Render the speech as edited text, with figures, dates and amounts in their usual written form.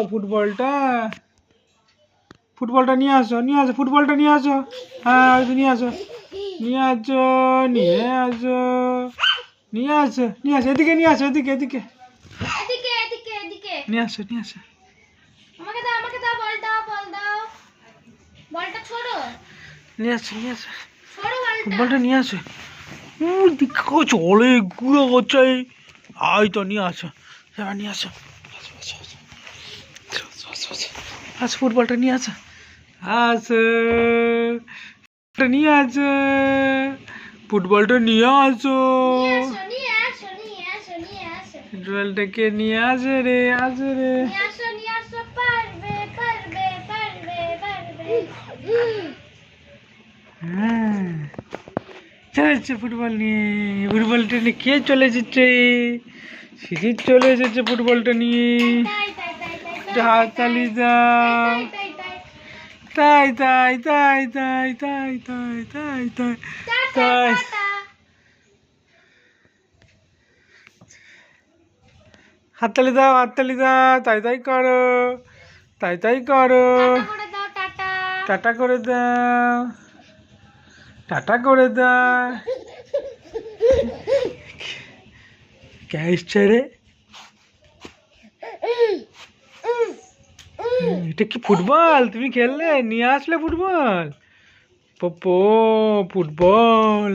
ফুটবলটা ফুটবলটা নিয়ে আসো ফুটবলটা নিয়ে আসো। হ্যাঁ নিয়ে আসো নিয়ে আসো নিয়ে আসো নিয়ে আসো এদিকে নিয়ে আসো এদিকে এদিকে নিয়ে আসো ফুটবলটা নিয়ে আসো চলে গুঁড়ো করছে। আই তো নিয়ে আসো এবার নিয়ে আসো ফুটবলটা নিয়ে আসো নিয়ে আসো ফুটবলটা নিয়ে আসো ফুটবলটাকে নিয়ে আসে রে হ্যাঁ চলেছে ফুটবল ফুটবলটা নিয়ে কে চলে এসেছে সিরিজ চলে এসেছে ফুটবলটা নিয়ে হাত তালি দাও তাই হাততালি দাও তাই করো টাটা করে দাও क्या इच्छा रे এটা কি ফুটবল তুমি খেললে নিয়ে আসলে ফুটবল ফুটবল